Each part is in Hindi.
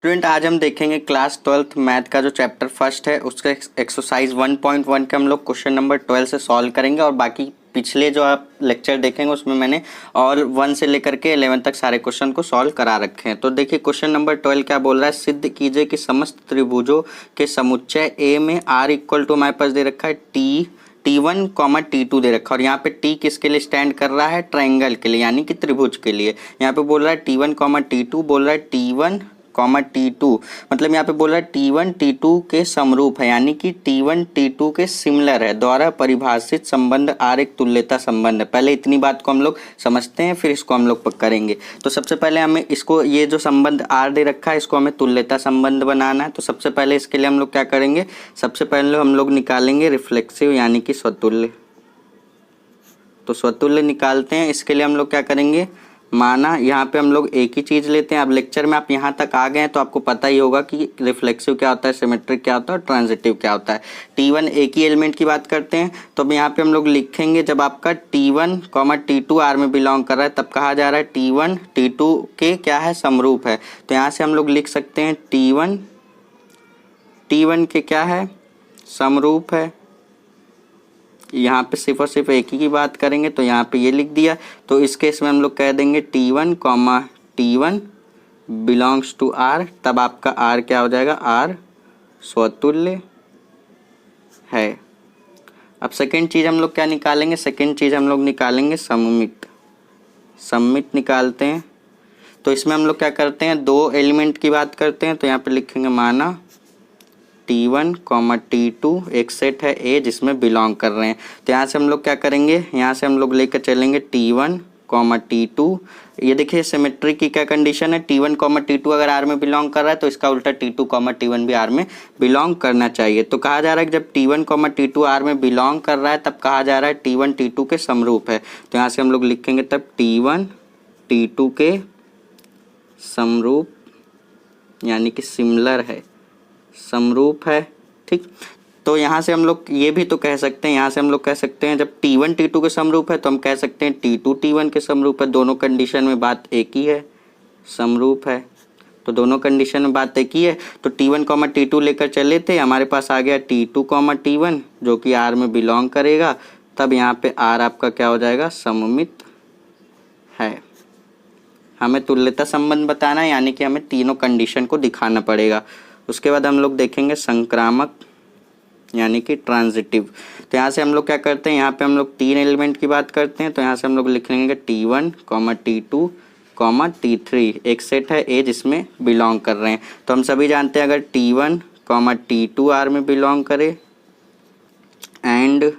स्टूडेंट आज हम देखेंगे क्लास 12th मैथ का जो चैप्टर फर्स्ट है उसका एक्सरसाइज 1.1 के हम लोग क्वेश्चन नंबर 12 से सॉल्व करेंगे और बाकी पिछले जो आप लेक्चर देखेंगे उसमें मैंने और 1 से लेकर के 11 तक सारे क्वेश्चन को सॉल्व करा रखे हैं। तो देखिए क्वेश्चन नंबर 12 क्या बोल रहा है, सिद्ध कीजिए कि समस्त त्रिभुजों के समुच्चय ए में आर इक्वल टू हमारे पास दे रखा है T1, T2 दे रखा है और यहाँ पे T किसके लिए स्टैंड कर रहा है, ट्रायंगल के लिए यानी कि त्रिभुज के लिए। यहाँ पे बोल रहा है T1, T2 बोल रहा है T1, T2 मतलब यहाँ पे बोल रहा है T1 T2 के समरूप है यानी कि T1 T2 के सिमिलर है, द्वारा परिभाषित संबंध आर एक तुल्यता संबंध है। पहले इतनी बात को हम लोग समझते हैं फिर इसको हम लोग करेंगे। तो सबसे पहले हमें इसको ये जो संबंध आर दे रखा है इसको हमें तुल्यता संबंध बनाना है। तो सबसे पहले इसके लिए हम लोग क्या करेंगे, सबसे पहले हम लोग निकालेंगे रिफ्लेक्सिव यानी कि स्वतुल्य। तो स्वतुल्य निकालते हैं, इसके लिए हम लोग क्या करेंगे, माना यहाँ पे हम लोग एक ही चीज़ लेते हैं। अब लेक्चर में आप यहाँ तक आ गए हैं तो आपको पता ही होगा कि रिफ्लेक्सिव क्या होता है, सिमेट्रिक क्या होता है और ट्रांजिटिव क्या होता है। T1 एक ही एलिमेंट की बात करते हैं तो अब यहाँ पे हम लोग लिखेंगे जब आपका T1, T2 आर में बिलोंग कर रहा है तब कहा जा रहा है T1 T2 के क्या है, समरूप है। तो यहाँ से हम लोग लिख सकते हैं T1 के क्या है, समरूप है। यहाँ पे सिर्फ और सिर्फ एक ही की बात करेंगे तो यहाँ पे ये लिख दिया। तो इस केस में हम लोग कह देंगे T1, T1 belongs to R, तब आपका R क्या हो जाएगा, R स्वतुल्य है। अब सेकेंड चीज़ हम लोग क्या निकालेंगे, सेकेंड चीज़ हम लोग निकालेंगे सममित। सममित निकालते हैं तो इसमें हम लोग क्या करते हैं, दो एलिमेंट की बात करते हैं। तो यहाँ पे लिखेंगे माना T1, T2 एक सेट है A जिसमें बिलोंग कर रहे हैं। तो यहाँ से हम लोग क्या करेंगे, यहाँ से हम लोग लेकर चलेंगे T1, T2। ये देखिए सिमेट्री की क्या कंडीशन है, T1, T2 अगर R में बिलोंग कर रहा है तो इसका उल्टा T2, T1 भी R में बिलोंग करना चाहिए। तो कहा जा रहा है कि जब T1, T2 R में बिलोंग कर रहा है तब कहा जा रहा है T1 T2 के समरूप है। तो यहाँ से हम लोग लिखेंगे तब T1 T2 के समरूप यानी कि सिमिलर है, समरूप है। ठीक, तो यहाँ से हम लोग ये भी तो कह सकते हैं, यहाँ से हम लोग कह सकते हैं जब T1 T2 के समरूप है तो हम कह सकते हैं T2 T1 के समरूप है। दोनों कंडीशन में बात एक ही है, समरूप है। तो दोनों कंडीशन में बात एक ही है। तो T1, T2 लेकर चले थे, हमारे पास आ गया T2, T1 जो कि R में बिलोंग करेगा। तब यहाँ पे R आपका क्या हो जाएगा, सममित है। हमें तुल्यता संबंध बताना है यानी कि हमें तीनों कंडीशन को दिखाना पड़ेगा। उसके बाद हम लोग देखेंगे संक्रामक यानी कि ट्रांजिटिव। तो यहाँ से हम लोग क्या करते हैं, यहाँ पे हम लोग तीन एलिमेंट की बात करते हैं। तो यहाँ से हम लोग लिख लेंगे T1, T2, T3 एक सेट है A जिसमें बिलोंग कर रहे हैं। तो हम सभी जानते हैं अगर T1, T2 R में बिलोंग करे एंड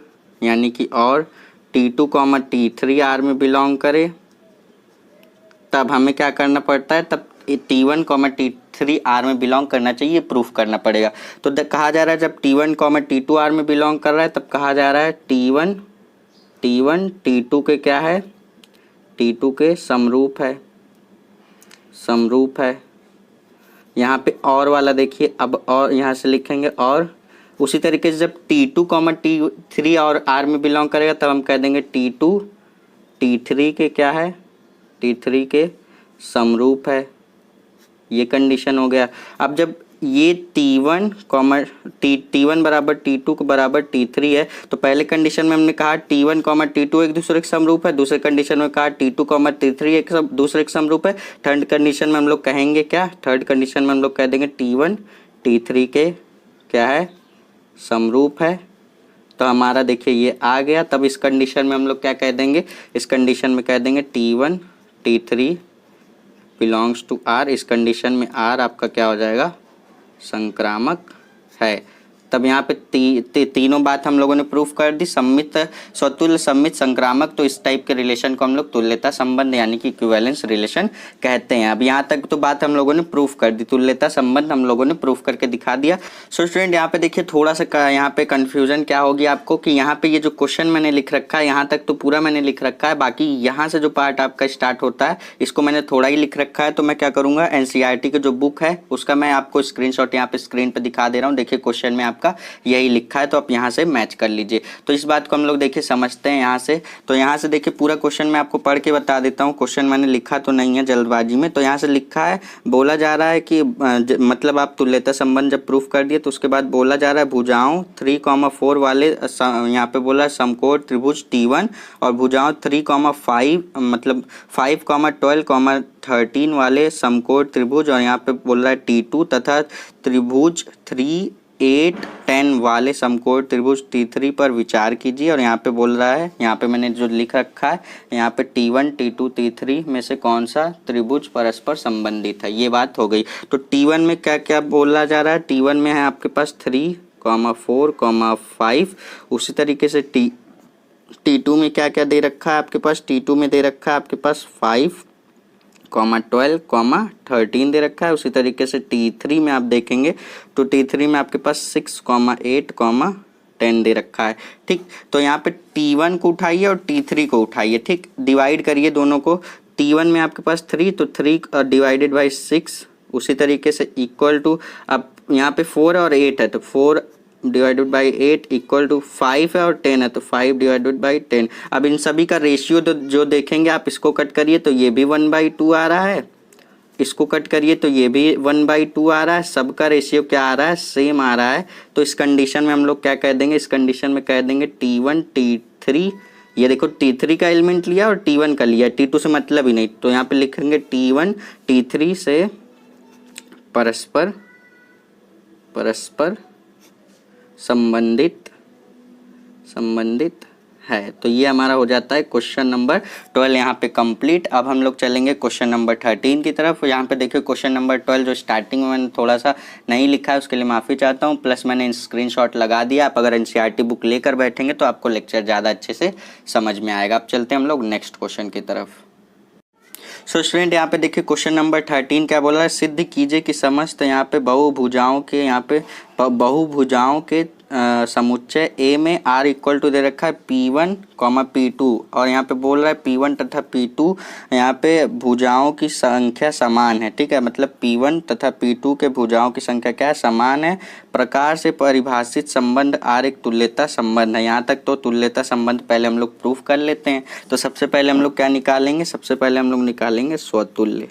यानी कि और T2, T3 R में बिलोंग करे तब हमें क्या करना पड़ता है, तब T1, T3 R में बिलोंग करना चाहिए, प्रूफ करना पड़ेगा। तो कहा जा रहा है जब T1, T2 R में बिलोंग कर रहा है तब कहा जा रहा है T1 T2 के क्या है, T2 के समरूप है, समरूप है। यहाँ पे और वाला देखिए, अब और यहाँ से लिखेंगे और उसी तरीके से जब T2, T3 और R में बिलोंग करेगा तब हम कह देंगे T2 T3 के क्या है, T3 के समरूप है। ये कंडीशन हो गया। अब जब ये T1 बराबर T2 के बराबर T3 है तो पहले कंडीशन में हमने कहा T1, T2 एक दूसरे के समरूप है, दूसरे कंडीशन में कहा T2, T3 एक दूसरे के समरूप है। थर्ड कंडीशन में हम लोग कहेंगे क्या, थर्ड कंडीशन में हम लोग कह देंगे T1 T3 के क्या है, समरूप है। तो हमारा देखिए ये आ गया। तब इस कंडीशन में हम लोग क्या कह देंगे, इस कंडीशन में कह देंगे T1 T3 belongs to R। इस कंडीशन में R आपका क्या हो जाएगा, संक्रामक है। तब यहाँ पे तीनों बात हम लोगों ने प्रूफ कर दी, सम्मित, स्वतुल्य, सम्मित, संक्रामक। तो इस टाइप के रिलेशन को हम लोग तुल्यता संबंध यानी कि इक्विवेलेंस रिलेशन कहते हैं। अब यहाँ तक तो बात हम लोगों ने प्रूफ कर दी, तुल्यता संबंध हम लोगों ने प्रूफ करके दिखा दिया। सो स्टूडेंट यहाँ पे देखिए थोड़ा सा यहाँ पे कन्फ्यूजन क्या होगी आपको कि यहाँ पे ये जो क्वेश्चन मैंने लिख रखा है यहाँ तक तो पूरा मैंने लिख रखा है, बाकी यहाँ से जो पार्ट आपका स्टार्ट होता है इसको मैंने थोड़ा ही लिख रखा है। तो मैं क्या करूँगा, NCERT की जो बुक है उसका मैं आपको स्क्रीनशॉट यहाँ पे स्क्रीन पर दिखा दे रहा हूँ। देखिए क्वेश्चन में यहाँ आपका यही लिखा है, तो आप यहाँ से मैच कर लीजिए। तो इस बात को हम लोग देखिए समझते हैं यहाँ से। तो यहाँ से देखिए पूरा क्वेश्चन मैं आपको पढ़ के बता देता हूँ, क्वेश्चन मैंने लिखा तो नहीं है जल्दबाजी में। तो यहाँ से लिखा है, बोला जा रहा है कि मतलब आप तुल्यता संबंध जब प्रूफ कर दिए तो उसके बाद बोला जा रहा है भुजाओं 3,4 वाले यहाँ पे बोला है समकोण त्रिभुज T1 और भुजाओं 3,5 मतलब 5,12, 13 वाले समकोण त्रिभुज और यहाँ पे बोल रहा है T2 तथा त्रिभुज 3, 8, 10 वाले समकोण त्रिभुज T3 पर विचार कीजिए। और यहाँ पे बोल रहा है, यहाँ पे मैंने जो लिख रखा है यहाँ पे T1, T2, T3 में से कौन सा त्रिभुज परस्पर संबंधित है, ये बात हो गई। तो T1 में क्या क्या बोला जा रहा है, T1 में है आपके पास 3,4, 5। उसी तरीके से T2 में क्या क्या दे रखा है आपके पास, T2 में दे रखा है आपके पास 5, 12, 13 दे रखा है। उसी तरीके से T3 में आप देखेंगे तो T3 में आपके पास 6, 8, 10 दे रखा है। ठीक, तो यहाँ पे T1 को उठाइए और T3 को उठाइए। ठीक, डिवाइड करिए दोनों को। T1 में आपके पास 3 तो 3 डिवाइडेड बाई 6, उसी तरीके से इक्वल टू, अब यहाँ पे 4 और 8 है तो 4 डिवाइडेड बाई 8 इक्वल टू 5 है और 10 है तो 5 डिवाइडेड बाई 10। अब इन सभी का रेशियो तो जो देखेंगे आप, इसको कट करिए तो ये भी 1/2 आ रहा है, इसको कट करिए तो ये भी 1/2 आ रहा है, सबका रेशियो क्या आ रहा है, सेम आ रहा है। तो इस कंडीशन में हम लोग क्या कह देंगे, इस कंडीशन में कह देंगे T1, T3, ये देखो T3 का एलिमेंट लिया और T1 का लिया, T2 से मतलब ही नहीं, तो यहाँ पे लिखेंगे T1 T3 से परस्पर संबंधित है। तो ये हमारा हो जाता है क्वेश्चन नंबर 12 यहाँ पे कंप्लीट। अब हम लोग चलेंगे क्वेश्चन नंबर 13 की तरफ। यहाँ पे देखिए क्वेश्चन नंबर 12 जो स्टार्टिंग में मैंने थोड़ा सा नहीं लिखा है उसके लिए माफ़ी चाहता हूँ, प्लस मैंने स्क्रीनशॉट लगा दिया। आप अगर NCERT बुक लेकर बैठेंगे तो आपको लेक्चर ज़्यादा अच्छे से समझ में आएगा। अब चलते हैं हम लोग नेक्स्ट क्वेश्चन की तरफ। सो स्टूडेंट यहाँ पे देखिए क्वेश्चन नंबर 13 क्या बोल रहा है, सिद्ध कीजिए कि समस्त यहाँ पे बहुभुजाओं के समुच्चय A में R इक्वल टू दे रखा है P1, P2 और यहाँ पे बोल रहा है P1 तथा P2 यहाँ पे भुजाओं की संख्या समान है। ठीक है, मतलब P1 तथा P2 के भुजाओं की संख्या क्या है, समान है। प्रकार से परिभाषित संबंध R एक तुल्यता संबंध है। यहाँ तक तो तुल्यता संबंध पहले हम लोग प्रूफ कर लेते हैं। तो सबसे पहले हम लोग क्या निकालेंगे, सबसे पहले हम लोग निकालेंगे स्वतुल्य।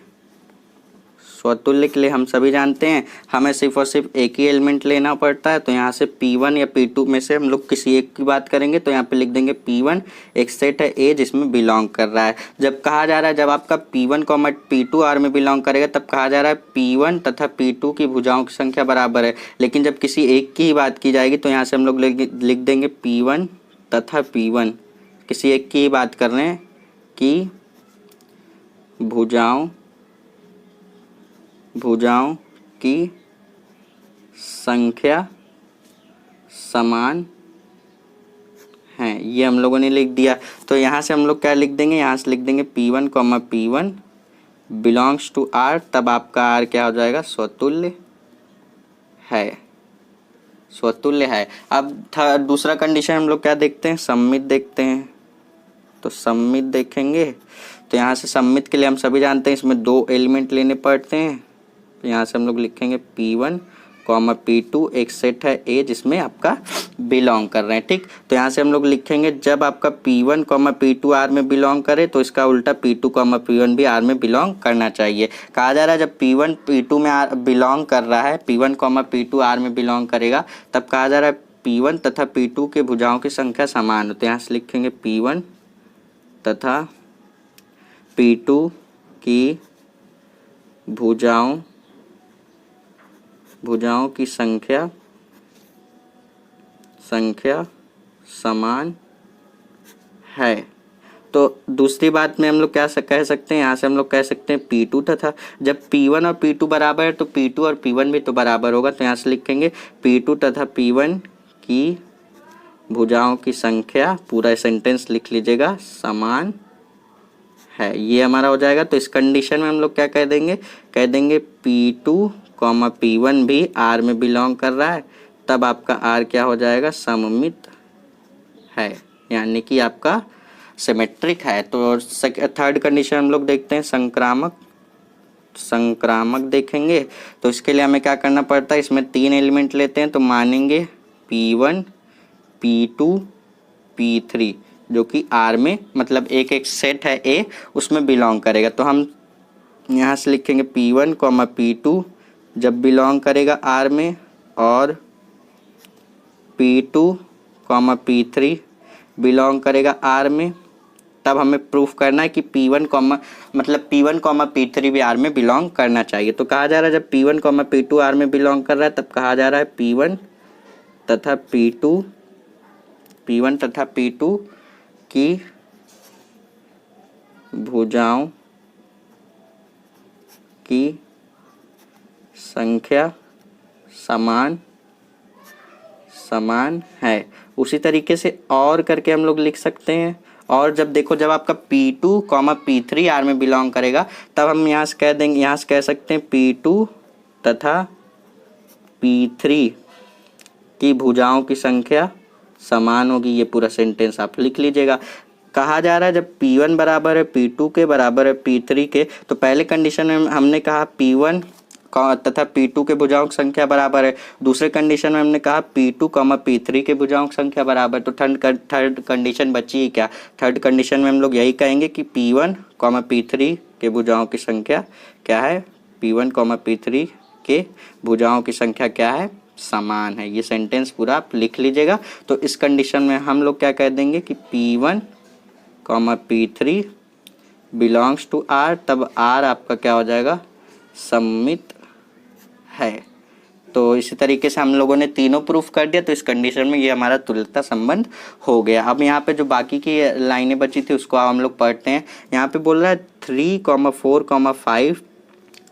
स्वतुल्य के लिए हम सभी जानते हैं हमें सिर्फ और सिर्फ एक ही एलिमेंट लेना पड़ता है। तो यहाँ से P1 या P2 में से हम लोग किसी एक की बात करेंगे। तो यहाँ पे लिख देंगे P1 एक सेट है A जिसमें बिलोंग कर रहा है। जब कहा जा रहा है जब आपका P1, P2 R में बिलोंग करेगा तब कहा जा रहा है P1 तथा P2 की भुजाओं की संख्या बराबर है। लेकिन जब किसी एक की ही बात की जाएगी तो यहाँ से हम लोग लिख देंगे P1 तथा P1, किसी एक की ही बात कर रहे हैं कि भुजाओं की संख्या समान है, ये हम लोगों ने लिख दिया। तो यहाँ से हम लोग क्या लिख देंगे, यहाँ से लिख देंगे P1, P1 belongs to R, तब आपका R क्या हो जाएगा, स्वतुल्य है, स्वतुल्य है। अब दूसरा कंडीशन हम लोग क्या देखते हैं, सममित देखते हैं। तो सममित देखेंगे तो यहाँ से सममित के लिए हम सभी जानते हैं इसमें दो एलिमेंट लेने पड़ते हैं। तो यहाँ से हम लोग लिखेंगे P1, P2 एक सेट है A जिसमें आपका बिलोंग कर रहे हैं। ठीक, तो यहाँ से हम लोग लिखेंगे जब आपका P1, P2 R में बिलोंग करे तो इसका उल्टा P2, P1 भी R में बिलोंग करना चाहिए। कहा जा रहा है जब P1 P2 में बिलोंग कर रहा है, P1, P2 R में बिलोंग करेगा तब कहा जा रहा है P1 तथा P2 के भुजाओं की संख्या समान हो। तो यहाँ से लिखेंगे P1 तथा P2 की भुजाओं की संख्या समान है। तो दूसरी बात में हम लोग क्या कह सकते हैं, यहाँ से हम लोग कह सकते हैं P2 तथा, जब P1 और P2 बराबर है तो P2 और P1 भी तो बराबर होगा। तो यहाँ से लिखेंगे P2 तथा P1 की भुजाओं की संख्या, पूरा सेंटेंस लिख लीजिएगा, समान है, ये हमारा हो जाएगा। तो इस कंडीशन में हम लोग क्या कह देंगे P2, P1 भी R में बिलोंग कर रहा है, तब आपका R क्या हो जाएगा, सममित है, यानी कि आपका सिमेट्रिक है। तो थर्ड कंडीशन हम लोग देखते हैं संक्रामक देखेंगे। तो इसके लिए हमें क्या करना पड़ता है, इसमें तीन एलिमेंट लेते हैं। तो मानेंगे P1 P2 P3 जो कि R में मतलब एक एक सेट है A उसमें बिलोंग करेगा। तो हम यहाँ से लिखेंगे P1 P2 जब बिलोंग करेगा R में और P2 P3 बिलोंग करेगा R में, तब हमें प्रूफ करना है कि P1 P3 भी R में बिलोंग करना चाहिए। तो कहा जा रहा है जब P1 P2 R में बिलोंग कर रहा है तब कहा जा रहा है P1 तथा P2 की भुजाओं की संख्या समान है। उसी तरीके से और करके हम लोग लिख सकते हैं। और जब देखो जब आपका P2 P3 R में बिलोंग करेगा तब हम यहाँ से कह देंगे, यहाँ से कह सकते हैं P2 तथा P3 की भुजाओं की संख्या समान होगी। ये पूरा सेंटेंस आप लिख लीजिएगा। कहा जा रहा है जब P1 बराबर है P2 के बराबर है P3 के, तो पहले कंडीशन में हमने कहा P1 तथा P2 के भुजाओं की संख्या बराबर है। दूसरे कंडीशन में हमने कहा P2 P3 के भुजाओं की संख्या बराबर। तो थर्ड कंडीशन बची क्या? थर्ड कंडीशन में हम लोग यही कहेंगे कि P1 P3 के भुजाओं की संख्या क्या है? P1 P3 के भुजाओं की संख्या क्या है? समान है। ये सेंटेंस पूरा आप लिख लीजिएगा। तो इस कंडीशन में हम लोग क्या कह देंगे कि P1 P3 belongs to R, तब R आपका क्या हो जाएगा? सममित है। तो इसी तरीके से हम लोगों ने तीनों प्रूफ कर दिया। तो इस कंडीशन में ये हमारा तुल्यता संबंध हो गया। अब यहाँ पे जो बाकी की लाइनें बची थी उसको हम लोग पढ़ते हैं। यहाँ पे बोल रहा है 3, 4, 5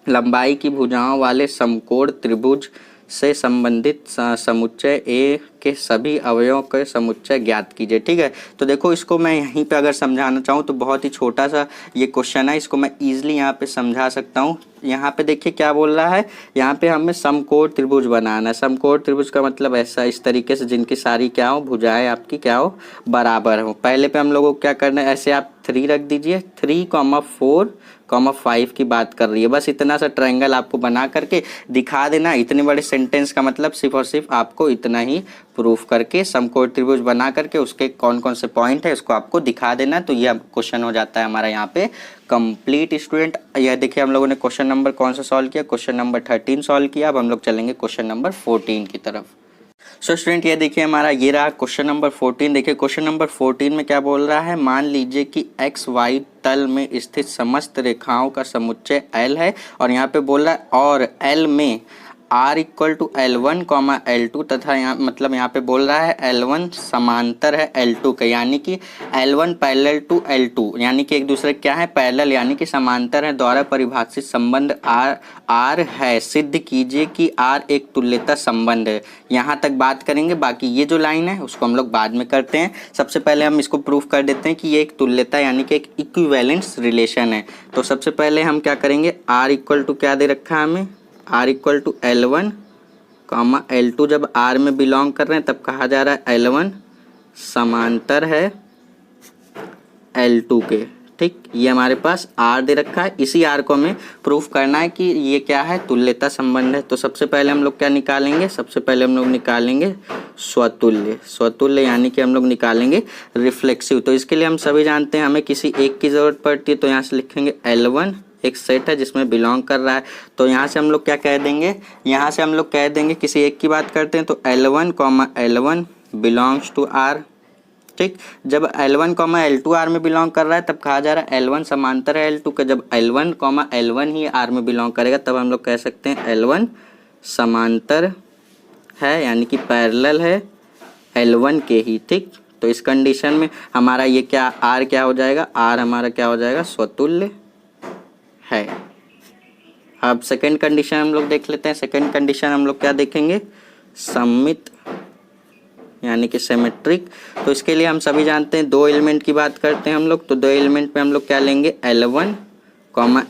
लंबाई की भुजाओं वाले समकोण त्रिभुज से संबंधित समुच्चय A के सभी अवयवों के समुच्चय ज्ञात कीजिए। ठीक है, तो देखो इसको मैं यहीं पे अगर समझाना चाहूँ तो बहुत ही छोटा सा ये क्वेश्चन है, इसको मैं ईजिली यहाँ पे समझा सकता हूँ। यहाँ पे देखिए क्या बोल रहा है, यहाँ पे हमें समकोण त्रिभुज बनाना है। समकोण त्रिभुज का मतलब ऐसा इस तरीके से जिनकी सारी क्या हो, भुजाएं आपकी क्या हो, बराबर हो। पहले पे हम लोगों को क्या करना है, ऐसे आप 3 रख दीजिए। 3, 4, 5 की बात कर रही है। बस इतना सा ट्रायंगल आपको बना करके दिखा देना। इतने बड़े सेंटेंस का मतलब सिर्फ और सिर्फ आपको इतना ही प्रूफ करके समकोण त्रिभुज बना करके उसके कौन कौन से पॉइंट है उसको आपको दिखा देना। तो यह क्वेश्चन हो जाता है हमारा यहाँ पे कंप्लीट स्टूडेंट। यह देखिए हम लोगों ने क्वेश्चन नंबर कौन सा सॉल्व किया, क्वेश्चन नंबर 13 सॉल्व किया। अब हम लोग चलेंगे क्वेश्चन नंबर 14 की तरफ। सो स्टूडेंट ये देखिए हमारा ये रहा क्वेश्चन नंबर 14। देखिए क्वेश्चन नंबर 14 में क्या बोल रहा है, मान लीजिए कि एक्स वाई तल में स्थित समस्त रेखाओं का समुच्चय L है और यहाँ पे बोल रहा है और L में R equal to L1 L2 तथा यहाँ मतलब यहाँ पे बोल रहा है L1 समांतर है L2 के, यानी कि L1 पैरेलल टू L2, यानी कि एक दूसरे क्या है, पैरेलल यानी कि समांतर है। द्वारा परिभाषित संबंध R है, सिद्ध कीजिए कि R एक तुल्यता संबंध है। यहाँ तक बात करेंगे, बाकी ये जो लाइन है उसको हम लोग बाद में करते हैं। सबसे पहले हम इसको प्रूफ कर देते हैं कि ये एक तुल्यता यानी कि एक इक्विवेलेंस रिलेशन है। तो सबसे पहले हम क्या करेंगे, R इक्वल टू क्या दे रखा है हमें, R equal to L1 L2 जब R में बिलोंग कर रहे हैं तब कहा जा रहा है L1 समांतर है L2 के। ठीक, ये हमारे पास R दे रखा है। इसी R को हमें प्रूफ करना है कि ये क्या है, तुल्यता संबंध है। तो सबसे पहले हम लोग क्या निकालेंगे, सबसे पहले हम लोग निकालेंगे स्वतुल्य यानी कि हम लोग निकालेंगे रिफ्लेक्सिव। तो इसके लिए हम सभी जानते हैं हमें किसी एक की ज़रूरत पड़ती है। तो यहाँ से लिखेंगे L1 एक सेट है जिसमें बिलोंग कर रहा है। तो यहाँ से हम लोग क्या कह देंगे, यहाँ से हम लोग कह देंगे किसी एक की बात करते हैं तो L1 L1 belongs to R। ठीक, जब L1 L2 R में बिलोंग कर रहा है तब कहा जा रहा है L1 समांतर है L2 के। जब L1 L1 ही R में बिलोंग करेगा तब हम लोग कह सकते हैं L1 समांतर है यानी कि पैरेलल है L1 के ही। ठीक, तो इस कंडीशन में हमारा ये क्या R क्या हो जाएगा, R हमारा क्या हो जाएगा, स्वतुल्य है। अब सेकंड कंडीशन हम लोग देख लेते हैं। सेकंड कंडीशन हम लोग क्या देखेंगे, सममित यानी कि सिमेट्रिक। तो इसके लिए हम सभी जानते हैं दो एलिमेंट की बात करते हैं हम लोग। तो दो एलिमेंट पे हम लोग क्या लेंगे, L1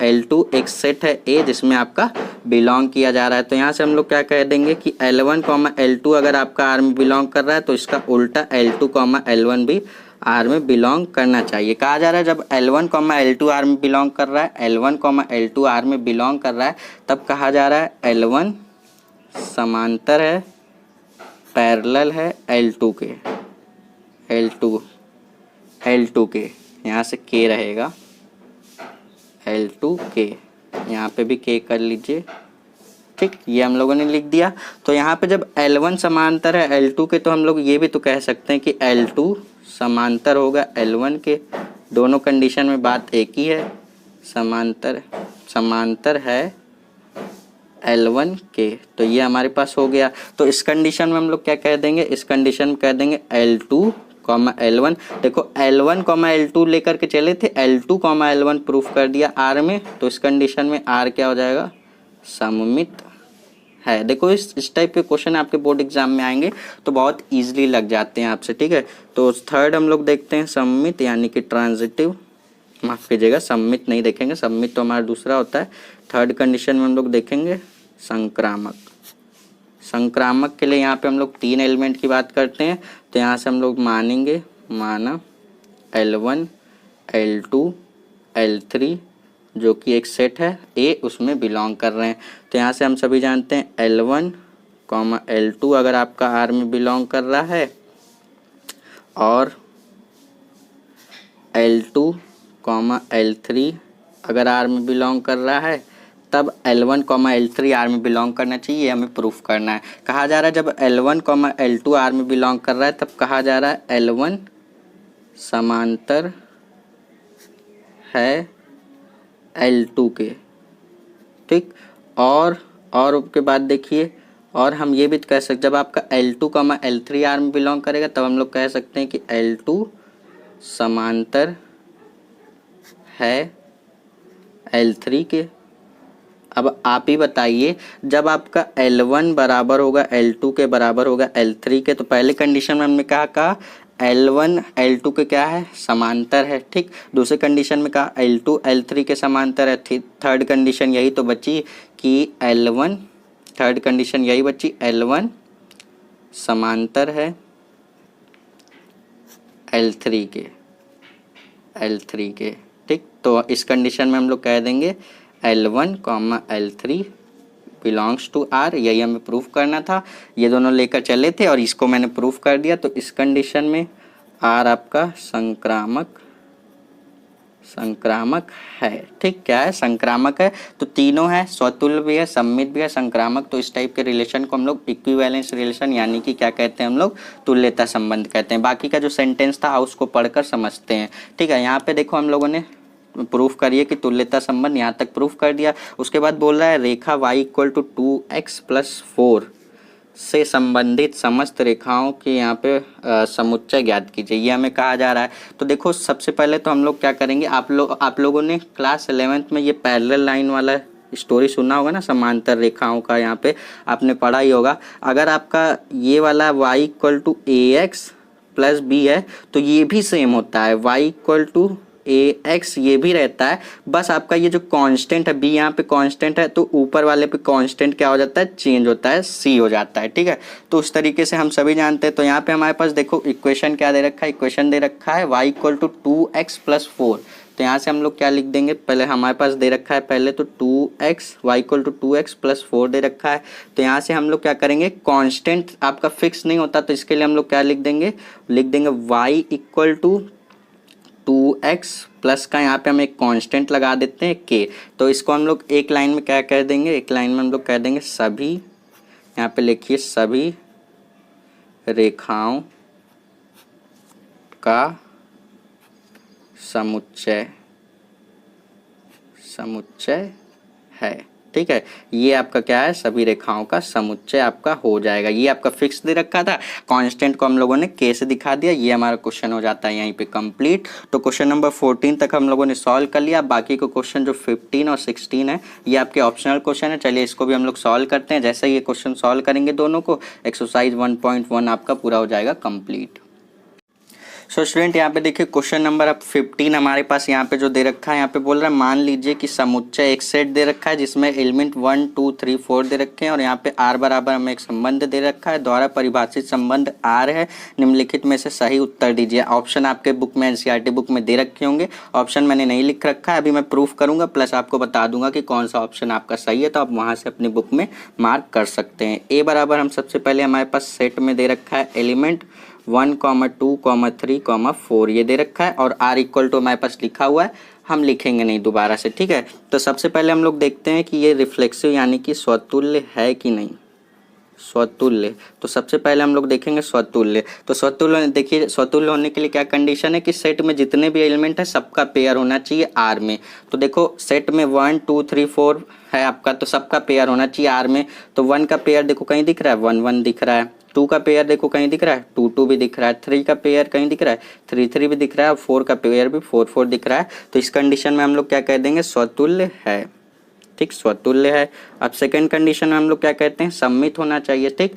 L2 एक सेट है A जिसमें आपका बिलोंग किया जा रहा है। तो यहाँ से हम लोग क्या कह देंगे कि L1 L2 अगर आपका R में बिलोंग कर रहा है तो इसका उल्टा L2 L1 भी R में बिलोंग करना चाहिए। कहा जा रहा है जब L1 L2 R में बिलोंग कर रहा है, L1 L2 R में बिलोंग कर रहा है तब कहा जा रहा है L1 समांतर है पैरेलल है L2 के, L2 के, यहाँ से K रहेगा L2 K, यहाँ पे भी K कर लीजिए। ठीक, ये हम लोगों ने लिख दिया। तो यहाँ पे जब L1 समांतर है L2 के, तो हम लोग ये भी तो कह सकते हैं कि L2 समांतर होगा L1 के। दोनों कंडीशन में बात एक ही है, समांतर है L1 के। तो ये हमारे पास हो गया। तो इस कंडीशन में हम लोग क्या कह देंगे, इस कंडीशन में कह देंगे L2, L1। देखो L1, L2 लेकर के चले थे, L2, L1 प्रूफ कर दिया R में। तो इस कंडीशन में R क्या हो जाएगा, सममित है। देखो इस टाइप के क्वेश्चन आपके बोर्ड एग्जाम में आएंगे तो बहुत इजीली लग जाते हैं आपसे। ठीक है, तो थर्ड हम लोग देखते हैं सममित यानी कि ट्रांजिटिव, माफ कीजिएगा सममित नहीं देखेंगे, सममित तो हमारा दूसरा होता है। थर्ड कंडीशन में हम लोग देखेंगे संक्रामक। संक्रामक के लिए यहाँ पे हम लोग 3 एलिमेंट की बात करते हैं। तो यहाँ से हम लोग माना L1, L2, L3 जो कि एक सेट है A, उसमें बिलोंग कर रहे हैं। तो यहाँ से हम सभी जानते हैं L1, L2 अगर आपका R में बिलोंग कर रहा है और L2, L3 अगर R में बिलोंग कर रहा है, तब L1, L3 R में बिलोंग करना चाहिए। ये हमें प्रूफ करना है। कहा जा रहा है जब L1, L2 R में बिलोंग कर रहा है, तब कहा जा रहा है L1 समांतर है L2 के। ठीक, और उसके बाद देखिए, और हम ये भी कह सकते, जब आपका L2, L3 R में बिलोंग करेगा, तब हम लोग कह सकते हैं कि L2 समांतर है L3 के। अब आप ही बताइए, जब आपका L1 बराबर होगा L2 के बराबर होगा L3 के, तो पहले कंडीशन में हमने कहा L1 L2 के क्या है, समांतर है। ठीक, दूसरे कंडीशन में कहा L2 L3 के समांतर है। थर्ड कंडीशन यही तो बची कि L1, थर्ड कंडीशन यही बची, L1 समांतर है L3 के। ठीक, तो इस कंडीशन में हम लोग कह देंगे L1, L3 belongs to R। यही हमें प्रूफ करना था। ये दोनों लेकर चले थे और इसको मैंने प्रूफ कर दिया। तो इस कंडीशन में R आपका संक्रामक है। ठीक, क्या है, संक्रामक है। तो तीनों है, स्वतुल्य भी है, सममित भी है, संक्रामक। तो इस टाइप के रिलेशन को हम लोग इक्विवेलेंस रिलेशन यानी कि क्या कहते हैं हम लोग, तुल्यता संबंध कहते हैं। बाकी का जो सेंटेंस था उसको पढ़कर समझते हैं। ठीक है, यहाँ पे देखो हम लोगों ने प्रूफ करिए कि तुल्यता संबंध, यहाँ तक प्रूफ कर दिया। उसके बाद बोल रहा है रेखा y = 2x+4 से संबंधित समस्त रेखाओं के यहाँ पे समुच्चय ज्ञात कीजिए। ये हमें कहा जा रहा है। तो देखो सबसे पहले तो हम लोग क्या करेंगे, आप लोगों ने क्लास 11th में ये पैरेलल लाइन वाला स्टोरी सुना होगा ना, समांतर रेखाओं का, यहाँ पे आपने पढ़ा ही होगा। अगर आपका ये वाला y = ax + b है, तो ये भी सेम होता है, y = ax ये भी रहता है। बस आपका ये जो कांस्टेंट है b, यहाँ पे कांस्टेंट है, तो ऊपर वाले पे कांस्टेंट क्या हो जाता है, चेंज होता है, c हो जाता है। ठीक है, तो उस तरीके से हम सभी जानते हैं। तो यहाँ पे हमारे पास देखो इक्वेशन क्या दे रखा है, इक्वेशन दे रखा है y = 2x+4। तो यहाँ से हम लोग क्या लिख देंगे, पहले हमारे पास दे रखा है पहले तो 2x, y = 2x+4 दे रखा है। तो यहाँ से हम लोग क्या करेंगे, कांस्टेंट आपका फिक्स नहीं होता, तो इसके लिए हम लोग क्या लिख देंगे y = 2x प्लस का यहाँ पे हम एक कांस्टेंट लगा देते हैं k। तो इसको हम लोग एक लाइन में क्या कह देंगे, एक लाइन में हम लोग कह देंगे सभी, यहाँ पे लिखिए सभी रेखाओं का समुच्चय है। ठीक है, ये आपका क्या है, सभी रेखाओं का समुच्चय आपका हो जाएगा। ये आपका फिक्स दे रखा था, कांस्टेंट को हम लोगों ने k से दिखा दिया। ये हमारा क्वेश्चन हो जाता है यहीं पे कंप्लीट। तो क्वेश्चन नंबर 14 तक हम लोगों ने सॉल्व कर लिया। बाकी को क्वेश्चन जो 15 और 16 है, ये आपके ऑप्शनल क्वेश्चन है। चलिए इसको भी हम लोग सॉल्व करते हैं। जैसे ये क्वेश्चन सॉल्व करेंगे दोनों को, एक्सरसाइज 1.1 आपका पूरा हो जाएगा कंप्लीट। सो स्टूडेंट यहाँ पे देखिए क्वेश्चन नंबर अब 15 हमारे पास यहाँ पे जो दे रखा है, यहाँ पे बोल रहा है मान लीजिए कि समुच्चय एक सेट दे रखा है जिसमें एलिमेंट 1 2 3 4 दे रखे हैं और यहाँ पे r बराबर हमें एक संबंध दे रखा है, द्वारा परिभाषित संबंध r है, निम्नलिखित में से सही उत्तर दीजिए। ऑप्शन आपके बुक में एनसीईआरटी बुक में दे रखे होंगे, ऑप्शन मैंने नहीं लिख रखा है, अभी मैं प्रूफ करूंगा प्लस आपको बता दूंगा कि कौन सा ऑप्शन आपका सही है, तो आप वहां से अपनी बुक में मार्क कर सकते हैं। ए बराबर हम सबसे पहले हमारे पास सेट में दे रखा है एलिमेंट 1, 2, 3, 4 ये दे रखा है और r इक्वल टू हमारे पास लिखा हुआ है, हम लिखेंगे नहीं दोबारा से, ठीक है। तो सबसे पहले हम लोग देखते हैं कि ये रिफ्लेक्सिव यानी कि स्वतुल्य है कि नहीं, स्वतुल्य। तो सबसे पहले हम लोग देखेंगे स्वतुल्य। तो स्वतुल्य देखिए, स्वतुल्य होने के लिए क्या कंडीशन है कि सेट में जितने भी एलिमेंट है सबका पेयर होना चाहिए आर में। तो देखो सेट में 1 2 3 4 है आपका, तो सबका पेयर होना चाहिए आर में। तो 1 का पेयर देखो कहीं दिख रहा है 1 1 दिख रहा है, 2 का पेयर देखो कहीं दिख रहा है 2 2 भी दिख रहा है, 3 का पेयर कहीं दिख रहा है 3 3 भी दिख रहा है और 4 का पेयर भी 4 4 दिख रहा है। तो इस कंडीशन में हम लोग क्या कह देंगे, स्वतुल्य है, ठीक, स्वतुल्य है। अब सेकंड कंडीशन में हम लोग क्या कहते हैं, सममित होना चाहिए, ठीक।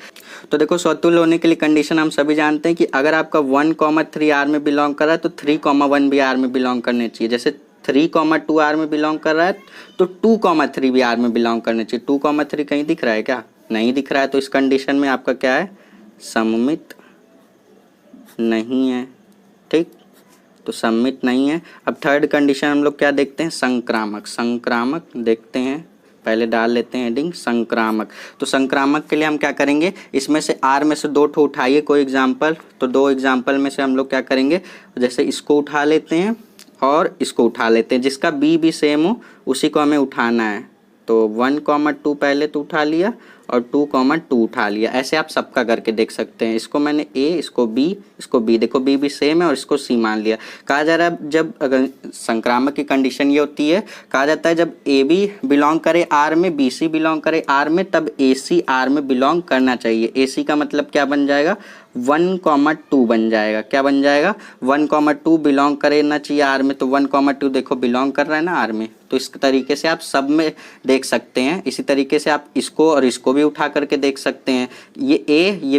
तो देखो स्वतुल्य होने के लिए कंडीशन हम सभी जानते हैं कि अगर आपका 1, 3 आर में बिलोंग कर रहा है तो 3, 1 भी आर में बिलोंग करने चाहिए। जैसे 3, 2 आर में बिलोंग कर रहा है तो 2, 3 भी आर में बिलोंग करने चाहिए। 2, 3 कहीं दिख रहा है क्या, नहीं दिख रहा है, तो इस कंडीशन में आपका क्या है, सममित नहीं है, ठीक, तो सममित नहीं है। अब थर्ड कंडीशन हम लोग क्या देखते हैं, संक्रामक। संक्रामक देखते हैं, पहले डाल लेते हैं हेडिंग संक्रामक। तो संक्रामक के लिए हम क्या करेंगे, इसमें से आर में से 2 ठो उठाइए कोई एग्जाम्पल, तो 2 एग्जाम्पल में से हम लोग क्या करेंगे, जैसे इसको उठा लेते हैं और इसको उठा लेते हैं, जिसका बी भी सेम हो उसी को हमें उठाना है। तो 1, 2 पहले तो उठा लिया और 2, 2 उठा लिया, ऐसे आप सबका करके देख सकते हैं। इसको मैंने ए, इसको बी, देखो बी भी सेम है और इसको सी मान लिया। कहा जा रहा है जब अगर संक्रामक की कंडीशन ये होती है, कहा जाता है जब ए बी बिलोंग करे आर में, बी सी बिलोंग करे आर में, तब ए सी आर में बिलोंग करना चाहिए। ए सी का मतलब क्या बन जाएगा, 1, 2 बन जाएगा, क्या बन जाएगा, 1, 2 बिलोंग करना चाहिए आर में, तो 1, 2 देखो बिलोंग कर रहा है ना आर में। तो इस तरीके से आप सब में देख सकते हैं। इसी तरीके से आप इसको और इसको भी उठा करके देख सकते हैं, ये ए, ये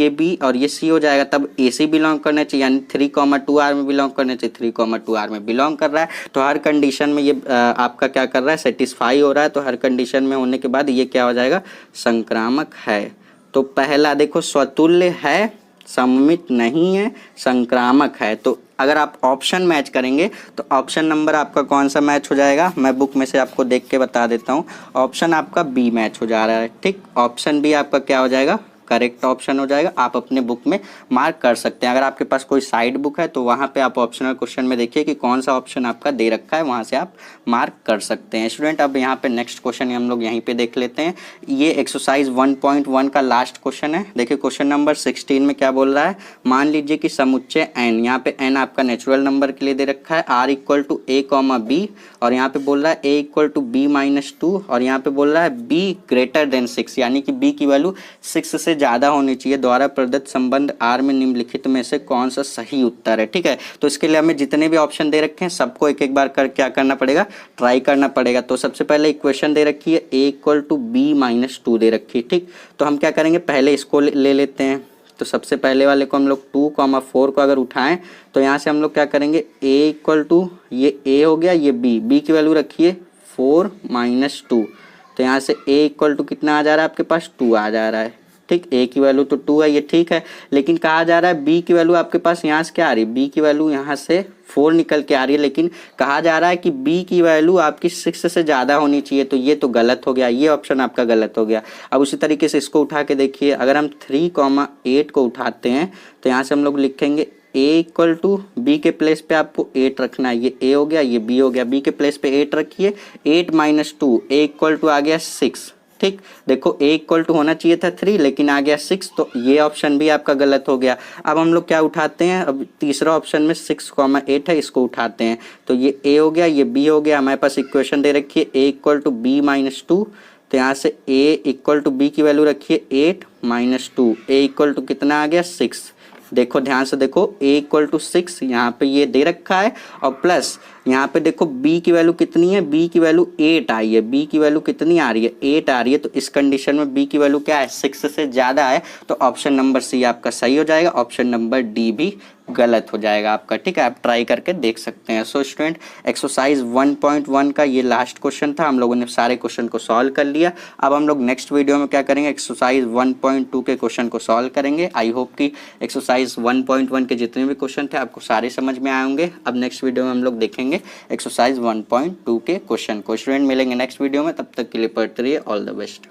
बी और ये सी हो जाएगा, तब ए सी बिलोंग करना चाहिए, यानी 3, 2 आर में बिलोंग करना चाहिए, 3, 2 आर में बिलोंग कर रहा है। तो हर कंडीशन में ये आपका क्या कर रहा है, सेटिस्फाई हो रहा है। तो हर कंडीशन में होने के बाद ये क्या हो जाएगा, संक्रामक है। तो पहला देखो स्वतुल्य है, सममित नहीं है, संक्रामक है। तो अगर आप ऑप्शन मैच करेंगे तो ऑप्शन नंबर आपका कौन सा मैच हो जाएगा, मैं बुक में से आपको देख के बता देता हूँ। ऑप्शन आपका बी मैच हो जा रहा है, ठीक, ऑप्शन बी आपका क्या हो जाएगा, करेक्ट ऑप्शन हो जाएगा। आप अपने बुक में मार्क कर सकते हैं। अगर आपके पास कोई साइड बुक है तो वहाँ पे आप ऑप्शनल क्वेश्चन में देखिए कि कौन सा ऑप्शन आपका दे रखा है, वहाँ से आप मार्क कर सकते हैं। स्टूडेंट अब यहाँ पे नेक्स्ट क्वेश्चन हम लोग यहीं पे देख लेते हैं। ये एक्सरसाइज 1.1 का लास्ट क्वेश्चन है। देखिए क्वेश्चन नंबर 16 में क्या बोल रहा है, मान लीजिए कि समुच्चय n, यहाँ पे n आपका नेचुरल नंबर के लिए दे रखा है, r equal to a, b, और यहाँ पे बोल रहा है a इक्वल टू b-2, और यहाँ पे बोल रहा है b ग्रेटर देन 6, यानी कि b की वैल्यू 6 से ज़्यादा होनी चाहिए। द्वारा प्रदत्त संबंध आर में निम्नलिखित में से कौन सा सही उत्तर है, ठीक है। तो इसके लिए हमें जितने भी ऑप्शन दे रखे हैं सबको एक एक बार कर क्या करना पड़ेगा, ट्राई करना पड़ेगा। तो सबसे पहले इक्वेशन दे रखी है a इक्वल टू b-2 दे रखी है, ठीक। तो हम क्या करेंगे, पहले इसको ले लेते हैं। तो सबसे पहले वाले को हम लोग 2, 4 को अगर उठाएं तो यहाँ से हम लोग क्या करेंगे, a इक्वल टू ये a हो गया, ये b की वैल्यू रखिए 4-2। तो यहाँ से a इक्वल टू कितना आ जा रहा है आपके पास, 2 आ जा रहा है, ठीक। a की वैल्यू तो 2 है, ये ठीक है, लेकिन कहा जा रहा है b की वैल्यू आपके पास यहाँ से क्या आ रही है, b की वैल्यू यहाँ से 4 निकल के आ रही है, लेकिन कहा जा रहा है कि b की वैल्यू आपकी 6 से ज़्यादा होनी चाहिए। तो ये तो गलत हो गया, ये ऑप्शन आपका गलत हो गया। अब उसी तरीके से इसको उठा के देखिए, अगर हम 3, 8 को उठाते हैं तो यहाँ से हम लोग लिखेंगे a इक्वल टू बी के प्लेस पे आपको 8 रखना है, ये a हो गया, ये b हो गया, b के प्लेस पे 8 रखिए, 8-2, a इक्वल टू आ गया 6, ठीक। देखो a इक्वल टू होना चाहिए था 3, लेकिन आ गया 6, तो ये ऑप्शन भी आपका गलत हो गया। अब हम लोग क्या उठाते हैं, अब तीसरा ऑप्शन में 6, 8 है, इसको उठाते हैं। तो ये a हो गया, ये b हो गया, हमारे पास इक्वेशन दे रखी है a इक्वल टू b-2। तो यहाँ से a इक्वल टू b की वैल्यू रखिए 8-2, a इक्वल टू कितना आ गया 6। देखो ध्यान से देखो, a इक्वल टू 6 यहाँ पे ये दे रखा है, और प्लस यहाँ पे देखो b की वैल्यू कितनी है, b की वैल्यू 8 आई है, b की वैल्यू कितनी आ रही है, 8 आ रही है। तो इस कंडीशन में b की वैल्यू क्या है, 6 से ज़्यादा है। तो ऑप्शन नंबर सी आपका सही हो जाएगा, ऑप्शन नंबर डी भी गलत हो जाएगा आपका, ठीक है। आप ट्राई करके देख सकते हैं। सो स्टूडेंट, एक्सरसाइज 1.1 का ये लास्ट क्वेश्चन था। हम लोगों ने सारे क्वेश्चन को सॉल्व कर लिया। अब हम लोग नेक्स्ट वीडियो में क्या करेंगे, एक्सरसाइज 1.2 के क्वेश्चन को सॉल्व करेंगे। आई होप कि एक्सरसाइज 1.1 के जितने भी क्वेश्चन थे आपको सारे समझ में आए होंगे। अब नेक्स्ट वीडियो में हम लोग देखेंगे एक्सरसाइज 1.2 के क्वेश्चन को। स्टूडेंट, मिलेंगे नेक्स्ट वीडियो में, तब तक के लिए पढ़ते रहिए। All the best.